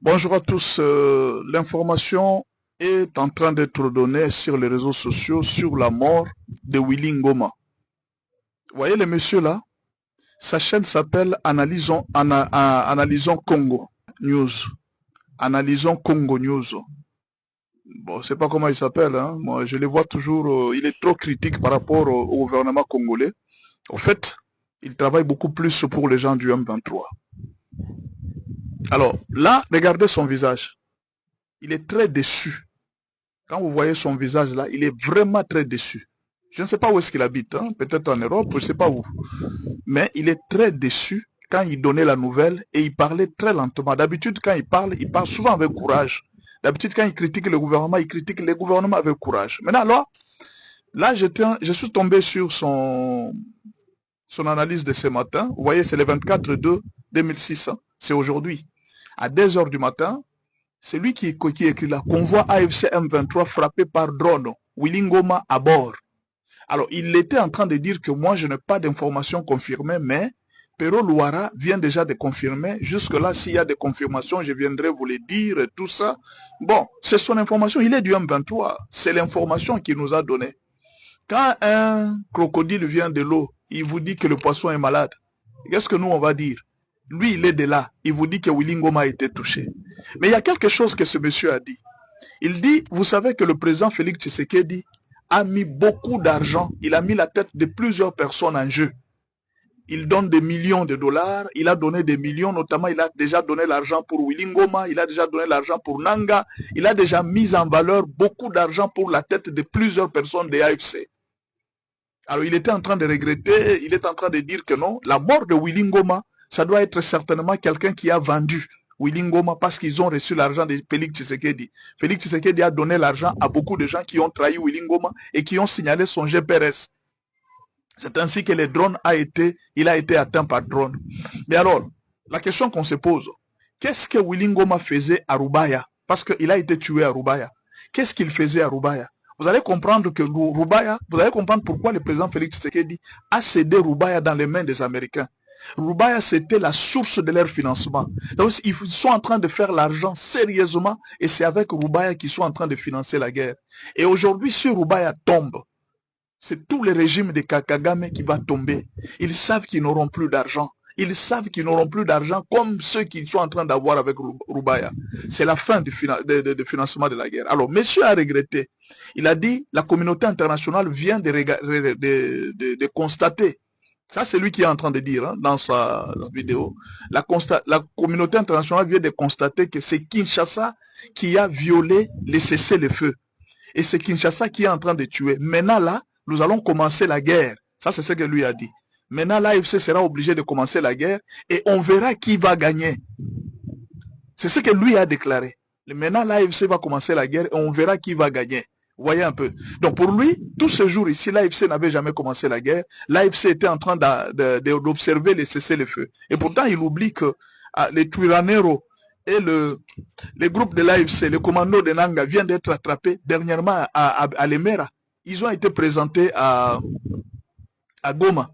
Bonjour à tous. L'information est en train d'être donnée sur les réseaux sociaux sur la mort de Willy Ngoma. Vous voyez le monsieur là? Sa chaîne s'appelle Analysons Congo News. Analysons Congo News. Bon, je sais pas comment il s'appelle, hein. Moi, je le vois toujours. Il est trop critique par rapport au gouvernement congolais. En fait, il travaille beaucoup plus pour les gens du M23. Alors là, regardez son visage. Il est très déçu. Quand vous voyez son visage là, il est vraiment très déçu. Je ne sais pas où est-ce qu'il habite, hein? Peut-être en Europe, je ne sais pas où. Mais il est très déçu quand il donnait la nouvelle et il parlait très lentement. D'habitude, quand il parle souvent avec courage. D'habitude, quand il critique le gouvernement, il critique le gouvernement avec courage. Maintenant, là, je suis tombé sur son analyse de ce matin. Vous voyez, c'est le 24/2/2006. Hein? C'est aujourd'hui. À 10 heures du matin, c'est lui qui écrit là. Convoi AFC M23 frappé par drone. Willy Ngoma à bord. Alors, il était en train de dire que moi, je n'ai pas d'informations confirmées, mais Pero Luara vient déjà de confirmer. Jusque-là, s'il y a des confirmations, je viendrai vous les dire et tout ça. Bon, c'est son information. Il est du M23. C'est l'information qu'il nous a donnée. Quand un crocodile vient de l'eau, il vous dit que le poisson est malade. Qu'est-ce que nous, on va dire? Lui, il est de là. Il vous dit que Willy Ngoma a été touché. Mais il y a quelque chose que ce monsieur a dit. Il dit, vous savez que le président Félix Tshisekedi a mis beaucoup d'argent. Il a mis la tête de plusieurs personnes en jeu. Il donne des millions de dollars. Il a donné des millions, notamment il a déjà donné l'argent pour Willy Ngoma. Il a déjà donné l'argent pour Nanga. Il a déjà mis en valeur beaucoup d'argent pour la tête de plusieurs personnes des AFC. Alors il était en train de regretter, il est en train de dire que non, la mort de Willy Ngoma, ça doit être certainement quelqu'un qui a vendu Willy Ngoma parce qu'ils ont reçu l'argent de Félix Tshisekedi. Félix Tshisekedi a donné l'argent à beaucoup de gens qui ont trahi Willy Ngoma et qui ont signalé son GPRS. C'est ainsi que il a été atteint par drone. Mais alors, la question qu'on se pose, qu'est-ce que Willy Ngoma faisait à Rubaya? Parce qu'il a été tué à Rubaya. Qu'est-ce qu'il faisait à Rubaya? Vous allez comprendre que Rubaya, vous allez comprendre pourquoi le président Félix Tshisekedi a cédé Rubaya dans les mains des Américains. Rubaya, c'était la source de leur financement. Donc, ils sont en train de faire l'argent sérieusement et c'est avec Rubaya qu'ils sont en train de financer la guerre. Et aujourd'hui, si Rubaya tombe, c'est tout le régime de Kagame qui va tomber. Ils savent qu'ils n'auront plus d'argent. Ils savent qu'ils n'auront plus d'argent comme ceux qu'ils sont en train d'avoir avec Rubaya. C'est la fin du financement de la guerre. Alors, monsieur a regretté. Il a dit, la communauté internationale vient de constater. Ça, c'est lui qui est en train de dire hein, dans sa vidéo. La communauté internationale vient de constater que c'est Kinshasa qui a violé les cessez-le-feu. Et c'est Kinshasa qui est en train de tuer. Maintenant, là, nous allons commencer la guerre. Ça, c'est ce que lui a dit. Maintenant, l'AFC sera obligé de commencer la guerre et on verra qui va gagner. C'est ce que lui a déclaré. Maintenant, l'AFC va commencer la guerre et on verra qui va gagner. Vous voyez un peu. Donc pour lui, tous ces jours ici, l'AFC n'avait jamais commencé la guerre. L'AFC était en train d'observer les cessez-le-feu. Et pourtant, il oublie que les Twiraneros et les groupes de l'AFC, les commandos de Nanga viennent d'être attrapés dernièrement à Lemera. Ils ont été présentés à Goma.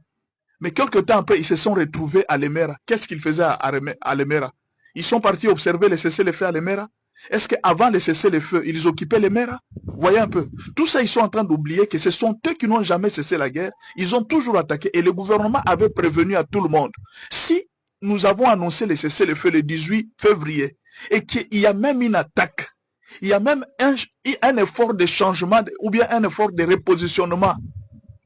Mais quelques temps après, ils se sont retrouvés à Lemera. Qu'est-ce qu'ils faisaient à Lemera? Ils sont partis observer les cessez-le-feu à Lemera. Est-ce qu'avant les cessez-le-feu, ils occupaient Lemera? Voyez un peu. Tout ça, ils sont en train d'oublier que ce sont eux qui n'ont jamais cessé la guerre. Ils ont toujours attaqué. Et le gouvernement avait prévenu à tout le monde. Si nous avons annoncé les cessez-le-feu le 18 février et qu'il y a même une attaque, il y a même un effort de changement ou bien un effort de repositionnement,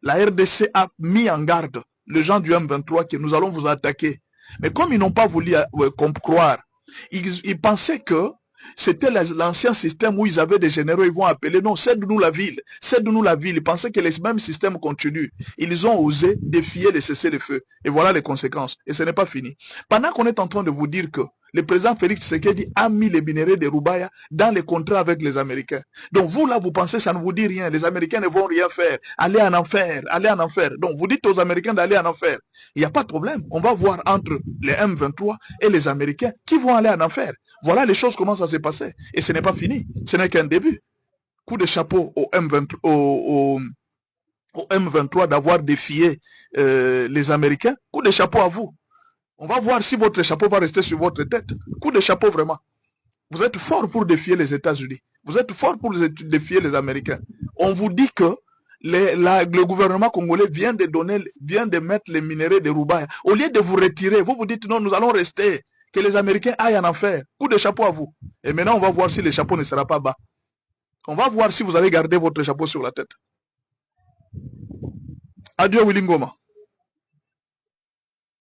la RDC a mis en garde les gens du M23 que nous allons vous attaquer. Mais comme ils n'ont pas voulu croire, ils pensaient que c'était l'ancien système où ils avaient des généraux, ils vont appeler, non, cède-nous la ville, cède-nous la ville. Ils pensaient que les mêmes systèmes continuent. Ils ont osé défier les cessez-le-feu. Et voilà les conséquences. Et ce n'est pas fini. Pendant qu'on est en train de vous dire que le président Félix Tshisekedi a mis les minéraux de Rubaya dans les contrats avec les Américains. Donc vous, là, vous pensez, ça ne vous dit rien. Les Américains ne vont rien faire. Allez en enfer, allez en enfer. Donc vous dites aux Américains d'aller en enfer. Il n'y a pas de problème. On va voir entre les M23 et les Américains qui vont aller en enfer. Voilà les choses commencent à se passer. Et ce n'est pas fini. Ce n'est qu'un début. Coup de chapeau au M23, au M23 d'avoir défié les Américains. Coup de chapeau à vous. On va voir si votre chapeau va rester sur votre tête. Coup de chapeau vraiment. Vous êtes fort pour défier les États-Unis. Vous êtes fort pour défier les Américains. On vous dit que le gouvernement congolais vient de mettre les minéraux de Roubaix. Au lieu de vous retirer, vous vous dites non, nous allons rester. Que les Américains aillent en enfer. Coup de chapeau à vous. Et maintenant, on va voir si le chapeau ne sera pas bas. On va voir si vous allez garder votre chapeau sur la tête. Adieu Willy Ngoma.